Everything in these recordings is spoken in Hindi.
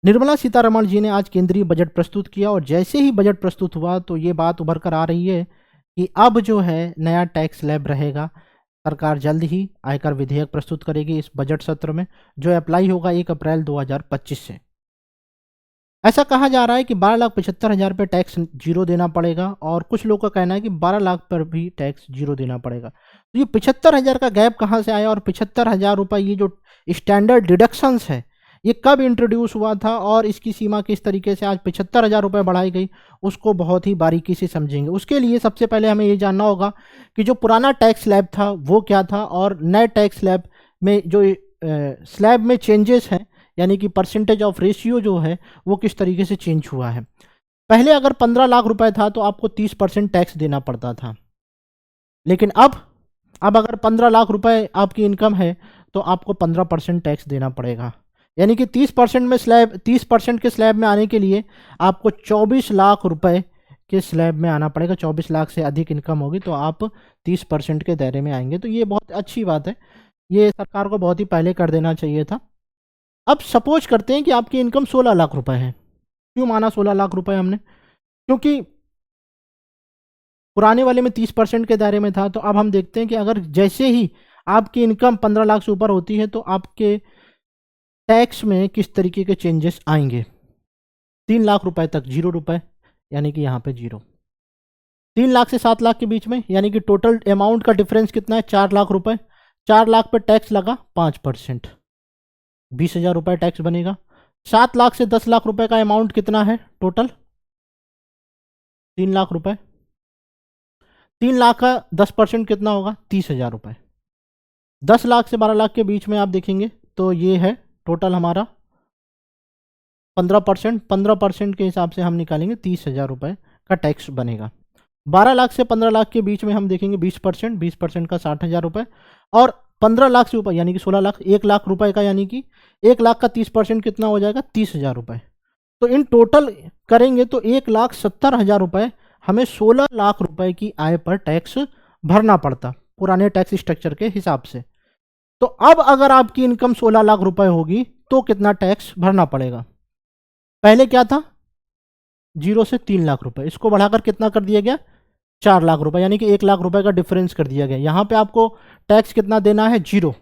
निर्मला सीतारमण जी ने आज केंद्रीय बजट प्रस्तुत किया और जैसे ही बजट प्रस्तुत हुआ तो ये बात उभर कर आ रही है कि अब जो है नया टैक्स स्लैब रहेगा। सरकार जल्द ही आयकर विधेयक प्रस्तुत करेगी इस बजट सत्र में, जो अप्लाई होगा 1 अप्रैल 2025 से। ऐसा कहा जा रहा है कि 12,75,000 पे टैक्स जीरो देना पड़ेगा और कुछ लोगों का कहना है कि 12 लाख पर भी टैक्स जीरो देना पड़ेगा। तो ये 75,000 का गैप कहाँ से आया और 75,000 रुपये ये जो स्टैंडर्ड डिडक्शंस है ये कब इंट्रोड्यूस हुआ था और इसकी सीमा किस तरीके से आज 75,000 रुपये बढ़ाई गई, उसको बहुत ही बारीकी से समझेंगे। उसके लिए सबसे पहले हमें ये जानना होगा कि जो पुराना टैक्स स्लैब था वो क्या था और नए टैक्स स्लैब में जो स्लैब में चेंजेस हैं, यानी कि परसेंटेज ऑफ रेशियो जो है वो किस तरीके से चेंज हुआ है। पहले अगर 15 लाख रुपए था तो आपको 30% टैक्स देना पड़ता था, लेकिन अब अगर 15 लाख रुपए आपकी इनकम है तो आपको 15% टैक्स देना पड़ेगा। यानी कि 30% के स्लैब में आने के लिए आपको 24 लाख रुपए के स्लैब में आना पड़ेगा। 24 लाख से अधिक इनकम होगी तो आप 30% के दायरे में आएंगे। तो ये बहुत अच्छी बात है, ये सरकार को बहुत ही पहले कर देना चाहिए था। अब सपोज करते हैं कि आपकी इनकम 16 लाख रुपए है। क्यों माना 16 लाख रुपए हमने? क्योंकि पुराने वाले में 30% के दायरे में था। तो अब हम देखते हैं कि अगर जैसे ही आपकी इनकम 15 लाख से ऊपर होती है तो आपके टैक्स में किस तरीके के चेंजेस आएंगे। 3 लाख रुपए तक 0 रुपए, यानी कि यहाँ पे 0। 3 लाख से 7 लाख के बीच में, यानी कि टोटल अमाउंट का डिफरेंस कितना है? 4 लाख रुपए। 4 लाख पे टैक्स लगा 5%, 20,000 रुपये टैक्स बनेगा। 7 लाख से 10 लाख रुपए का अमाउंट कितना है टोटल? 3 लाख रुपए। 3 लाख का 10% कितना होगा? 30,000 रुपये। 10 लाख से 12 लाख के बीच में आप देखेंगे तो ये है टोटल हमारा 15%। 15% के हिसाब से हम निकालेंगे 30,000 रुपये का टैक्स बनेगा। 12 लाख से 15 लाख के बीच में हम देखेंगे 20%। 20% का 60,000 रुपये और 15 लाख से ऊपर यानी कि 16 लाख, 1 लाख रुपए का, यानी कि 1 लाख का 30% कितना हो जाएगा? 30,000 रुपये। तो इन टोटल करेंगे तो 1,70,000 रुपये हमें 16 लाख रुपए की आय पर टैक्स भरना पड़ता पुराने टैक्स स्ट्रक्चर के हिसाब से। तो अब अगर आपकी इनकम 16 लाख रुपए होगी तो कितना टैक्स भरना पड़ेगा? पहले क्या था? 0 से 3 लाख रुपए, इसको बढ़ाकर कितना कर दिया गया? 4 लाख रुपए, यानी कि 1 लाख रुपए का डिफरेंस कर दिया गया। यहां पे आपको टैक्स कितना देना है? 0।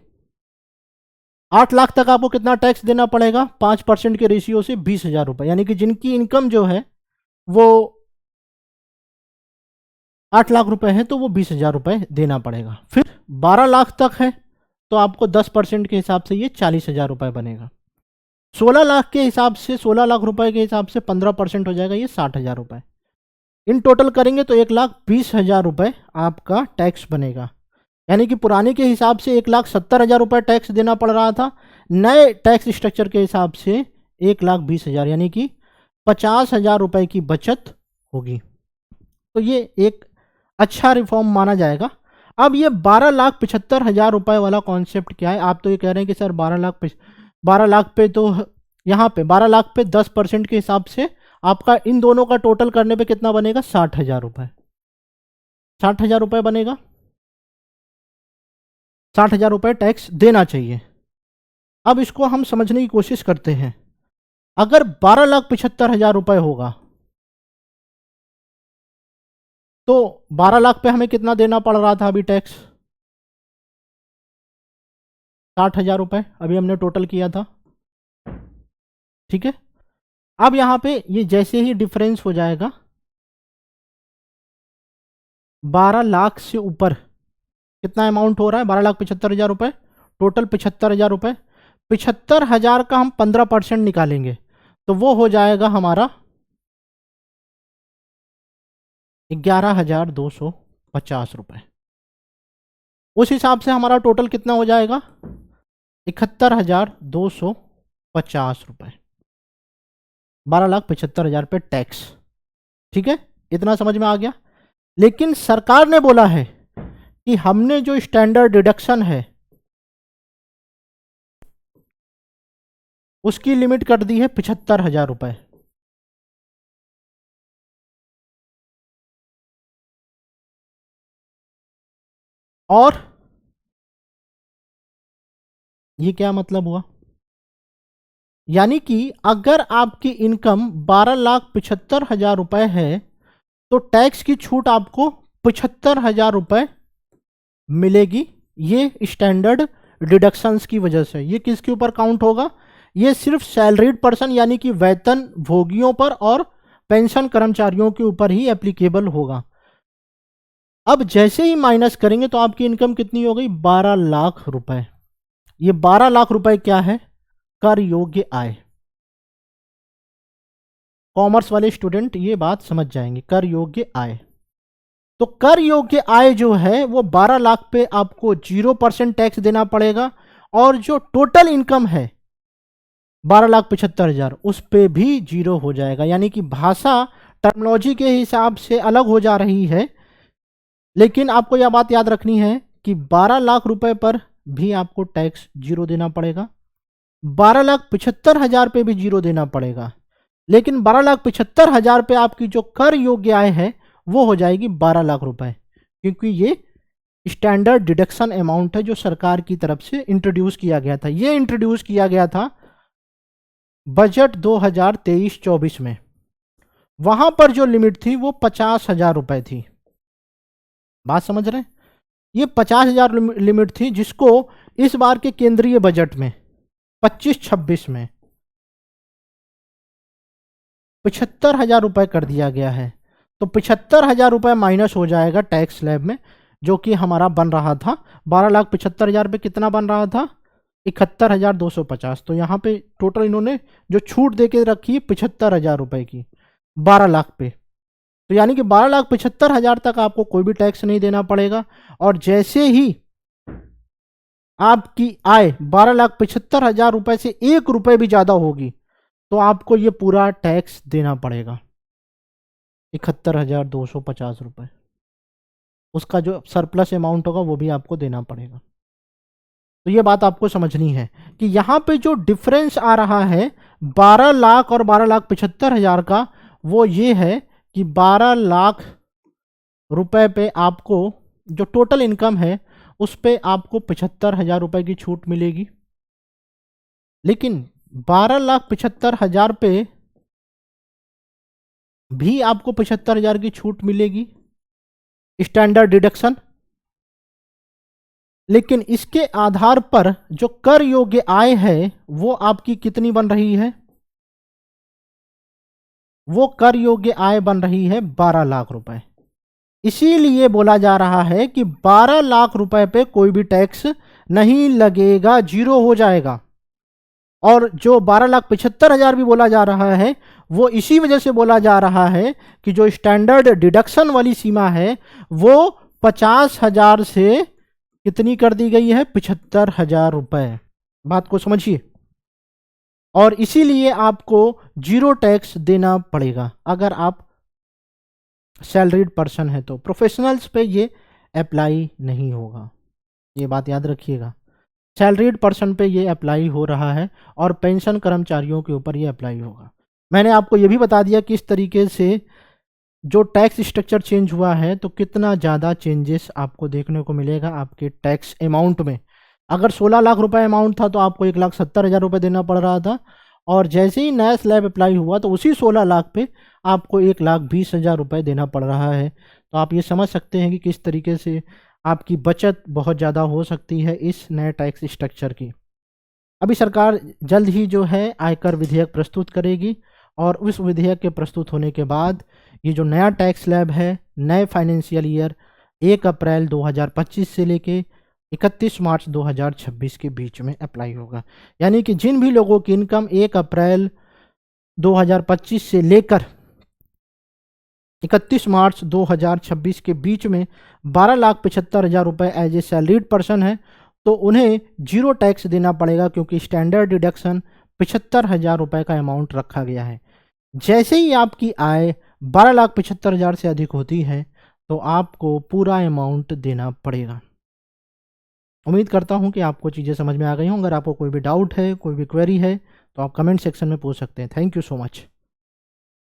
8 लाख तक आपको कितना टैक्स देना पड़ेगा? 5% के रेशियो से 20,000 रुपए, यानी कि जिनकी इनकम जो है वो 8 लाख रुपए है तो वो 20,000 रुपए देना पड़ेगा। फिर 12 लाख तक है तो आपको 10% के हिसाब से ये 40,000 रुपए बनेगा। 16 लाख के हिसाब से, 16 लाख रुपए के हिसाब से 15% हो जाएगा ये 60,000 रुपए। इन टोटल करेंगे तो 1,20,000 रुपए आपका टैक्स बनेगा। यानी कि पुराने के हिसाब से 1,70,000 रुपए टैक्स देना पड़ रहा था, नए टैक्स स्ट्रक्चर के हिसाब से 1,20,000, यानी कि 50,000 रुपए की बचत होगी। तो ये एक अच्छा रिफॉर्म माना जाएगा। अब ये 12,75,000 रुपए वाला कॉन्सेप्ट क्या है? आप तो ये कह रहे हैं कि सर 12 लाख पे तो यहाँ पे 12 लाख पे 10% के हिसाब से आपका इन दोनों का टोटल करने पे कितना बनेगा? 60,000 रुपये। 60,000 रुपये बनेगा। 60,000 रुपये टैक्स देना चाहिए। अब इसको हम समझने की कोशिश करते हैं। अगर 12,75,000 रुपये होगा तो 12 लाख पे हमें कितना देना पड़ रहा था अभी टैक्स? 60,000 रुपये अभी हमने टोटल किया था, ठीक है। अब यहाँ पे ये जैसे ही डिफरेंस हो जाएगा 12 लाख से ऊपर कितना अमाउंट हो रहा है? 12,75,000 रुपये, टोटल 75,000 रुपये। 75,000 का हम 15% निकालेंगे तो वो हो जाएगा हमारा 11,250 रुपये। उस हिसाब से हमारा टोटल कितना हो जाएगा? 71,250 रुपये। 12,75,000 पे टैक्स, ठीक है। इतना समझ में आ गया। लेकिन सरकार ने बोला है कि हमने जो स्टैंडर्ड डिडक्शन है उसकी लिमिट कर दी है 75,000 रुपये। और ये क्या मतलब हुआ? यानी कि अगर आपकी इनकम 12,75,000 रुपये है तो टैक्स की छूट आपको 75,000 रुपये मिलेगी। ये स्टैंडर्ड डिडक्शंस की वजह से। ये किसके ऊपर काउंट होगा? ये सिर्फ सैलरीड पर्सन यानी कि वेतन भोगियों पर और पेंशन कर्मचारियों के ऊपर ही एप्लीकेबल होगा। अब जैसे ही माइनस करेंगे तो आपकी इनकम कितनी हो गई? 12 लाख रुपए। ये 12 लाख रुपए क्या है? कर योग्य आय। कॉमर्स वाले स्टूडेंट ये बात समझ जाएंगे, कर योग्य आय। तो कर योग्य आय जो है वो 12 लाख पे आपको 0% टैक्स देना पड़ेगा, और जो टोटल इनकम है 12,75,000 उस पे भी 0 हो जाएगा। यानी कि भाषा टर्मिनोलॉजी के हिसाब से अलग हो जा रही है, लेकिन आपको यह बात याद रखनी है कि 12 लाख रुपए पर भी आपको टैक्स 0 देना पड़ेगा, 12,75,000 पे भी 0 देना पड़ेगा, लेकिन 12,75,000 पे आपकी जो कर योग्य आय है वो हो जाएगी 12 लाख रुपए, क्योंकि ये स्टैंडर्ड डिडक्शन अमाउंट है जो सरकार की तरफ से इंट्रोड्यूस किया गया था। ये इंट्रोड्यूस किया गया था बजट 2023-24 में। वहां पर जो लिमिट थी वो 50,000 रुपए थी। बात समझ रहे हैं? ये 50,000 लिमिट थी, जिसको इस बार के केंद्रीय बजट में 25-26 में 75,000 रुपए कर दिया गया है। तो 75,000 रुपए माइनस हो जाएगा टैक्स स्लैब में, जो कि हमारा बन रहा था 12,75,000 पे कितना बन रहा था? 71,250। तो यहाँ पे टोटल इन्होंने जो छूट दे के रखी है 75,000 रुपए की 12 लाख पे। तो यानी कि 12,75,000 तक आपको कोई भी टैक्स नहीं देना पड़ेगा, और जैसे ही आपकी आय 12,75,000 रुपए से 1 रुपए भी ज्यादा होगी तो आपको ये पूरा टैक्स देना पड़ेगा, 71,250 रुपए। उसका जो सरप्लस अमाउंट होगा वो भी आपको देना पड़ेगा। तो ये बात आपको समझनी है कि यहाँ पे जो डिफरेंस आ रहा है 12 लाख और 12,75,000 का, वो ये है कि 12 लाख रुपए पे आपको जो टोटल इनकम है उस पे आपको 75,000 रुपए की छूट मिलेगी, लेकिन 12,75,000 पे भी आपको 75,000 की छूट मिलेगी स्टैंडर्ड डिडक्शन। लेकिन इसके आधार पर जो कर योग्य आय है वो आपकी कितनी बन रही है? वो कर योग्य आय बन रही है 12 लाख रुपए। इसीलिए बोला जा रहा है कि 12 लाख रुपए पे कोई भी टैक्स नहीं लगेगा, 0 हो जाएगा। और जो 12,75,000 भी बोला जा रहा है वो इसी वजह से बोला जा रहा है कि जो स्टैंडर्ड डिडक्शन वाली सीमा है वो 50,000 से कितनी कर दी गई है? 75,000 रुपए। बात को समझिए। और इसीलिए आपको 0 टैक्स देना पड़ेगा अगर आप सैलरीड पर्सन है तो। प्रोफेशनल्स पे ये अप्लाई नहीं होगा, ये बात याद रखिएगा। सैलरीड पर्सन पे ये अप्लाई हो रहा है और पेंशन कर्मचारियों के ऊपर ये अप्लाई होगा। मैंने आपको ये भी बता दिया कि इस तरीके से जो टैक्स स्ट्रक्चर चेंज हुआ है तो कितना ज़्यादा चेंजेस आपको देखने को मिलेगा आपके टैक्स अमाउंट में। अगर 16 लाख रुपए अमाउंट था तो आपको 1,70,000 रुपये देना पड़ रहा था, और जैसे ही नया स्लैब अप्लाई हुआ तो उसी 16 लाख पे आपको 1,20,000 रुपये देना पड़ रहा है। तो आप ये समझ सकते हैं कि किस तरीके से आपकी बचत बहुत ज़्यादा हो सकती है इस नए टैक्स स्ट्रक्चर की। अभी सरकार जल्द ही जो है आयकर विधेयक प्रस्तुत करेगी, और उस विधेयक के प्रस्तुत होने के बाद ये जो नया टैक्स स्लैब है नए फाइनेंशियल ईयर 1 अप्रैल 2025 से लेके 31 मार्च 2026 के बीच में अप्लाई होगा। यानी कि जिन भी लोगों की इनकम 1 अप्रैल 2025 से लेकर 31 मार्च 2026 के बीच में 12,75,000 रुपये एज ए सैलरीड पर्सन है तो उन्हें 0 टैक्स देना पड़ेगा, क्योंकि स्टैंडर्ड डिडक्शन 75,000 रुपये का अमाउंट रखा गया है। जैसे ही आपकी आय 12,75,000 से अधिक होती है तो आपको पूरा अमाउंट देना पड़ेगा। उम्मीद करता हूं कि आपको चीज़ें समझ में आ गई हों। अगर आपको कोई भी डाउट है, कोई भी क्वेरी है तो आप कमेंट सेक्शन में पूछ सकते हैं। Thank you so much.